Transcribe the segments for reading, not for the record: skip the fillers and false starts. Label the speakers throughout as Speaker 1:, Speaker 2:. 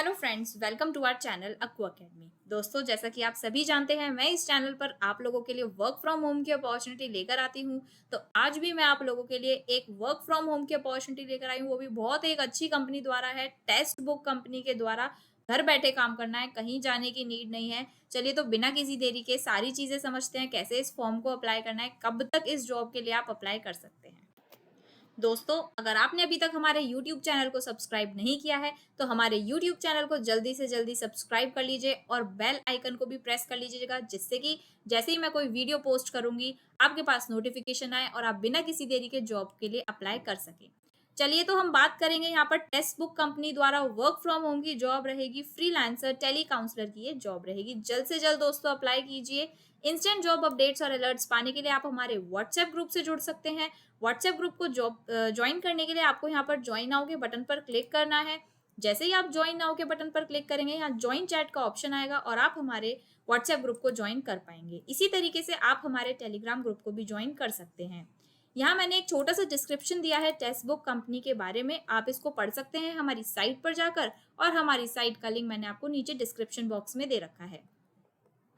Speaker 1: Hello friends, welcome to our channel Akku academy. दोस्तों, जैसा कि आप सभी जानते हैं, मैं इस चैनल पर आप लोगों के लिए वर्क फ्रॉम होम की अपॉर्चुनिटी लेकर आती हूं। तो आज भी मैं आप लोगों के लिए एक वर्क फ्रॉम होम की अपॉर्चुनिटी लेकर आई हूं, वो भी बहुत एक अच्छी कंपनी द्वारा है। टेक्स्ट बुक कंपनी के द्वारा घर बैठे काम करना है, कहीं जाने की नीड नहीं है। चलिए तो बिना किसी देरी के सारी चीज़ें समझते हैं, कैसे इस फॉर्म को अप्लाई करना है, कब तक इस जॉब के लिए आप अप्लाई कर सकते हैं। दोस्तों, अगर आपने अभी तक हमारे YouTube चैनल को सब्सक्राइब नहीं किया है, तो हमारे YouTube चैनल को जल्दी से जल्दी सब्सक्राइब कर लीजिए और बेल आइकन को भी प्रेस कर लीजिएगा, जिससे कि जैसे ही मैं कोई वीडियो पोस्ट करूंगी, आपके पास नोटिफिकेशन आए और आप बिना किसी देरी के जॉब के लिए अप्लाई कर सकें। चलिए तो हम बात करेंगे यहाँ पर टेक्स्ट बुक कंपनी द्वारा वर्क फ्रॉम होम की जॉब रहेगी, फ्रीलांसर टेली काउंसलर की ये जॉब रहेगी। जल्द से जल्द दोस्तों अप्लाई कीजिए। इंस्टेंट जॉब अपडेट्स और अलर्ट्स पाने के लिए आप हमारे व्हाट्सएप ग्रुप से जुड़ सकते हैं। व्हाट्सएप ग्रुप को जॉब ज्वाइन करने के लिए आपको यहाँ पर ज्वाइन नाउ के बटन पर क्लिक करना है। जैसे ही आप ज्वाइन नाउ के बटन पर क्लिक करेंगे, यहाँ ज्वाइन चैट का ऑप्शन आएगा और आप हमारे व्हाट्सएप ग्रुप को ज्वाइन कर पाएंगे। इसी तरीके से आप हमारे टेलीग्राम ग्रुप को भी ज्वाइन कर सकते हैं। यहाँ मैंने एक छोटा सा डिस्क्रिप्शन दिया है टेक्स्ट बुक कंपनी के बारे में, आप इसको पढ़ सकते हैं हमारी साइट पर जाकर, और हमारी साइट का लिंक मैंने आपको नीचे डिस्क्रिप्शन बॉक्स में दे रखा है।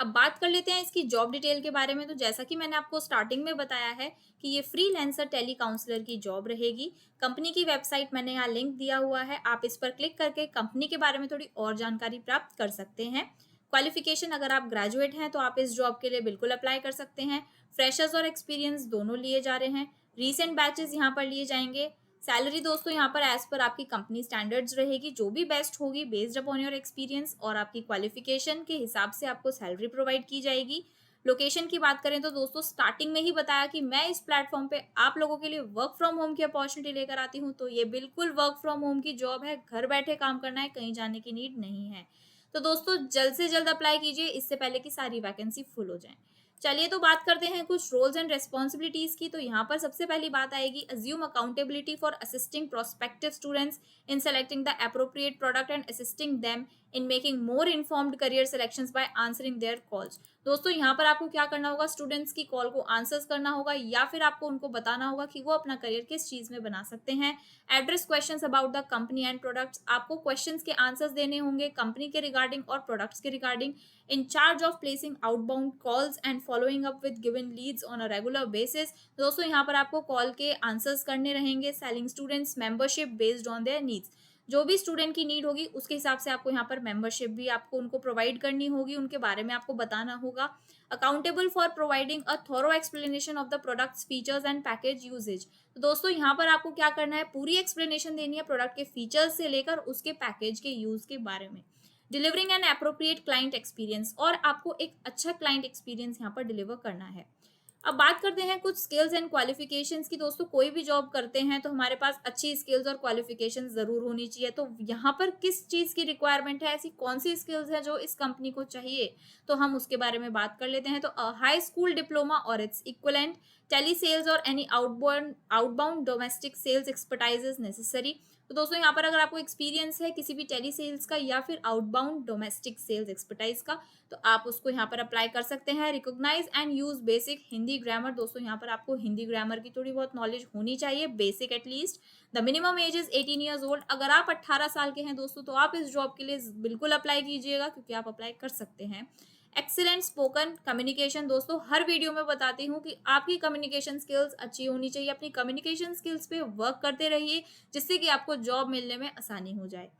Speaker 1: अब बात कर लेते हैं इसकी जॉब डिटेल के बारे में। तो जैसा कि मैंने आपको स्टार्टिंग में बताया है कि ये फ्रीलांसर टेली काउंसलर की जॉब रहेगी। कंपनी की वेबसाइट मैंने यहाँ लिंक दिया हुआ है, आप इस पर क्लिक करके कंपनी के बारे में थोड़ी और जानकारी प्राप्त कर सकते हैं। क्वालिफिकेशन, अगर आप ग्रेजुएट हैं तो आप इस जॉब के लिए बिल्कुल अप्लाई कर सकते हैं। फ्रेशर्स और एक्सपीरियंस दोनों लिए जा रहे हैं। रीसेंट बैचेस यहाँ पर लिए जाएंगे। सैलरी दोस्तों यहाँ पर एज पर आपकी कंपनी स्टैंडर्ड्स रहेगी, जो भी बेस्ट होगी बेस्ड अपॉन योर एक्सपीरियंस और आपकी क्वालिफिकेशन के हिसाब से आपको सैलरी प्रोवाइड की जाएगी। लोकेशन की बात करें तो दोस्तों स्टार्टिंग में ही बताया कि मैं इस प्लेटफॉर्म पे आप लोगों के लिए वर्क फ्रॉम होम की अपॉर्चुनिटी लेकर आती हूँ। तो ये बिल्कुल वर्क फ्रॉम होम की जॉब है, घर बैठे काम करना है, कहीं जाने की नीड नहीं है। तो दोस्तों जल्द से जल्द अप्लाई कीजिए, इससे पहले कि सारी वैकेंसी फुल हो जाए। चलिए तो बात करते हैं कुछ रोल्स एंड रेस्पॉन्सिबिलिटीज की। तो यहाँ पर सबसे पहली बात आएगी, assume accountability for assisting prospective students in selecting the appropriate product and assisting them in making more informed career selections by answering their calls. दोस्तों यहाँ पर आपको क्या करना होगा, स्टूडेंट्स की कॉल को आंसर्स करना होगा, या फिर आपको उनको बताना होगा कि वो अपना करियर किस चीज में बना सकते हैं। Address questions about the company and products, आपको क्वेश्चंस के आंसर्स देने होंगे कंपनी के रिगार्डिंग और प्रोडक्ट्स के regarding. in charge of placing outbound calls and following up with given leads on a regular basis। दोस्तों यहाँ पर आपको कॉल के आंसर्स करने रहेंगे। Selling students membership based on their needs, जो भी स्टूडेंट की नीड होगी उसके हिसाब से आपको यहाँ पर मेंबरशिप भी आपको उनको प्रोवाइड करनी होगी, उनके बारे में आपको बताना होगा। Accountable for providing a thorough explanation of the products features and package usages. तो दोस्तों यहाँ पर आपको क्या करना है, पूरी एक्सप्लेनेशन देनी है प्रोडक्ट के फीचर्स से लेकर उसके पैकेज के यूज के बारे में। Delivering an appropriate client experience, और आपको एक अच्छा क्लाइंट एक्सपीरियंस यहाँ पर डिलीवर करना है। अब बात करते हैं कुछ स्किल्स एंड क्वालिफिकेशंस की। दोस्तों कोई भी जॉब करते हैं तो हमारे पास अच्छी स्किल्स और क्वालिफिकेशंस जरूर होनी चाहिए। तो यहाँ पर किस चीज़ की रिक्वायरमेंट है, ऐसी कौन सी स्किल्स है जो इस कंपनी को चाहिए, तो हम उसके बारे में बात कर लेते हैं। तो हाई स्कूल डिप्लोमा और इट्स इक्वलेंट, टेली सेल्स और any outbound domestic sales expertise is necessary. तो दोस्तों यहाँ पर अगर आपको एक्सपीरियंस है किसी भी टेली सेल्स का या फिर आउटबाउंड डोमेस्टिक सेल्स एक्सपर्टाइज का, तो आप उसको यहाँ पर अप्लाई कर सकते हैं। Recognise and use basic Hindi grammar, दोस्तों यहाँ पर आपको हिंदी ग्रामर की थोड़ी बहुत नॉलेज होनी चाहिए, basic at least. The minimum age is 18 years old, अगर आप 18 साल के हैं दोस्तों तो आप इस जॉब के लिए बिल्कुल अप्लाई कीजिएगा, क्योंकि आप अप्लाई कर सकते हैं। एक्सीलेंट स्पोकन कम्युनिकेशन, दोस्तों हर वीडियो में बताती हूँ कि आपकी कम्युनिकेशन स्किल्स अच्छी होनी चाहिए। अपनी कम्युनिकेशन स्किल्स पे वर्क करते रहिए, जिससे कि आपको जॉब मिलने में आसानी हो जाए।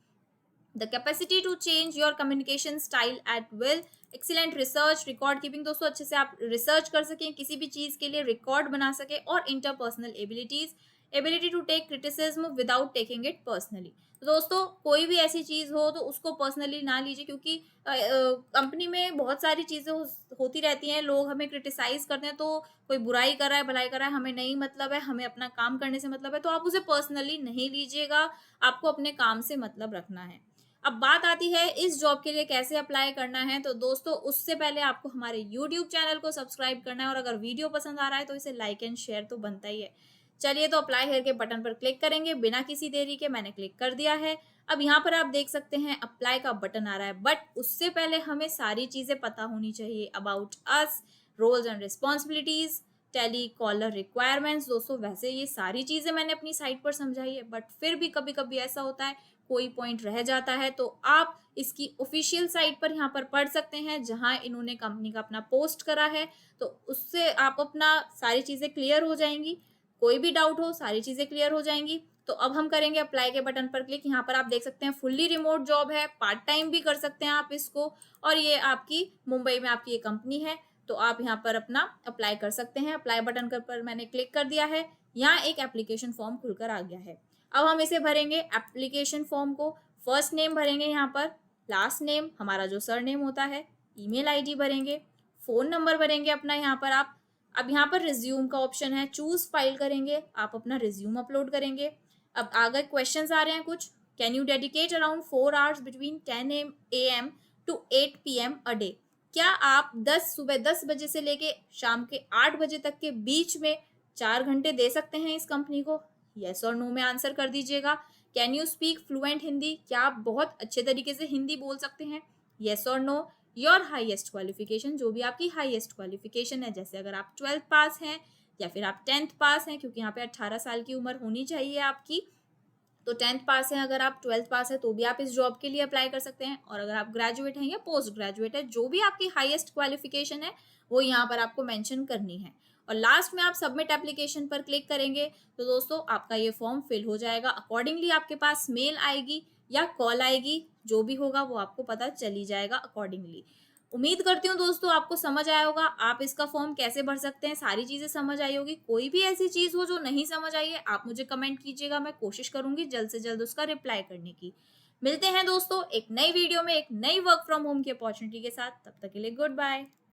Speaker 1: The capacity to change your communication style at will, excellent research record keeping, दोस्तों अच्छे से आप रिसर्च कर सकें, किसी भी चीज़ के लिए रिकॉर्ड बना सके। और interpersonal abilities, ability to take criticism without taking it personally. तो दोस्तों कोई भी ऐसी चीज़ हो तो उसको पर्सनली ना लीजिए, क्योंकि कंपनी में बहुत सारी चीज़ें होती रहती हैं, लोग हमें क्रिटिसाइज करते हैं, तो कोई बुराई कर रहा है भलाई कर रहा है, हमें नहीं मतलब है, हमें अपना काम करने से मतलब है, तो आप उसे पर्सनली नहीं लीजिएगा, आपको अपने काम से मतलब रखना है। अब बात आती है इस जॉब के लिए कैसे अप्लाई करना है। तो दोस्तों उससे पहले आपको हमारे यूट्यूब चैनल को सब्सक्राइब करना है, और अगर वीडियो पसंद आ रहा है तो इसे लाइक एंड शेयर तो बनता ही है। चलिए तो अप्लाई हेयर के बटन पर क्लिक करेंगे, बिना किसी देरी के मैंने क्लिक कर दिया है। अब यहाँ पर आप देख सकते हैं अप्लाई का बटन आ रहा है, बट उससे पहले हमें सारी चीज़ें पता होनी चाहिए about us, roles and responsibilities, telecaller requirements. दोस्तों वैसे ये सारी चीज़ें मैंने अपनी साइट पर समझाई है, बट फिर भी कभी कभी ऐसा होता है कोई पॉइंट रह जाता है तो आप इसकी ऑफिशियल साइट पर यहाँ पर पढ़ सकते हैं, जहाँ इन्होंने कंपनी का अपना पोस्ट करा है। तो उससे आप अपना सारी चीज़ें क्लियर हो जाएंगी, कोई भी डाउट हो सारी चीज़ें क्लियर हो जाएंगी। तो अब हम करेंगे अप्लाई के बटन पर क्लिक। यहाँ पर आप देख सकते हैं फुल्ली रिमोट जॉब है, पार्ट टाइम भी कर सकते हैं आप इसको, और ये आपकी मुंबई में आपकी ये कंपनी है। तो आप यहाँ पर अपना अप्लाई कर सकते हैं। अप्लाई बटन पर मैंने क्लिक कर दिया है। यहाँ एक एप्लीकेशन फॉर्म खुलकर आ गया है। अब हम इसे भरेंगे एप्लीकेशन फॉर्म को। फर्स्ट नेम भरेंगे यहाँ पर, लास्ट नेम हमारा जो सर नेम होता है, ईमेल आईडी भरेंगे, फ़ोन नंबर भरेंगे अपना यहाँ पर आप। अब यहाँ पर रिज्यूम का ऑप्शन है, चूज फाइल करेंगे, आप अपना रिज्यूम अपलोड करेंगे। अब आगे क्वेश्चंस आ रहे हैं कुछ। Can you dedicate around 4 hours between 10 AM to 8 PM a day. क्या आप सुबह 10 बजे से लेके शाम के 8 बजे तक के बीच में 4 घंटे दे सकते हैं इस कंपनी को? यस और नो में आंसर कर दीजिएगा। Can you speak fluent Hindi, क्या आप बहुत अच्छे तरीके से हिंदी बोल सकते हैं? यस और नो। योर हाईएस्ट क्वालिफिकेशन, जो भी आपकी हाईएस्ट क्वालिफिकेशन है, जैसे अगर आप 12th पास हैं या फिर आप 10th पास हैं, क्योंकि यहाँ पे 18 साल की उम्र होनी चाहिए आपकी। तो 10th पास है, अगर आप 12th पास है तो भी आप इस जॉब के लिए अप्लाई कर सकते हैं। और अगर आप ग्रेजुएट हैं या पोस्ट ग्रेजुएट है, जो भी आपकी हाईएस्ट क्वालिफिकेशन है वो यहाँ पर आपको मेंशन करनी है। और लास्ट में आप सबमिट एप्लीकेशन पर क्लिक करेंगे तो दोस्तों आपका ये फॉर्म फिल हो जाएगा। अकॉर्डिंगली आपके पास मेल आएगी या कॉल आएगी, जो भी होगा वो आपको पता चली जाएगा अकॉर्डिंगली। उम्मीद करती हूँ दोस्तों आपको समझ आया होगा, आप इसका फॉर्म कैसे भर सकते हैं, सारी चीज़ें समझ आई होगी। कोई भी ऐसी चीज़ हो जो नहीं समझ आई है, आप मुझे कमेंट कीजिएगा, मैं कोशिश करूंगी जल्द से जल्द उसका रिप्लाई करने की। मिलते हैं दोस्तों एक नई वीडियो में एक नई वर्क फ्रॉम होम की अपॉर्चुनिटी के साथ। तब तक के लिए गुड बाय।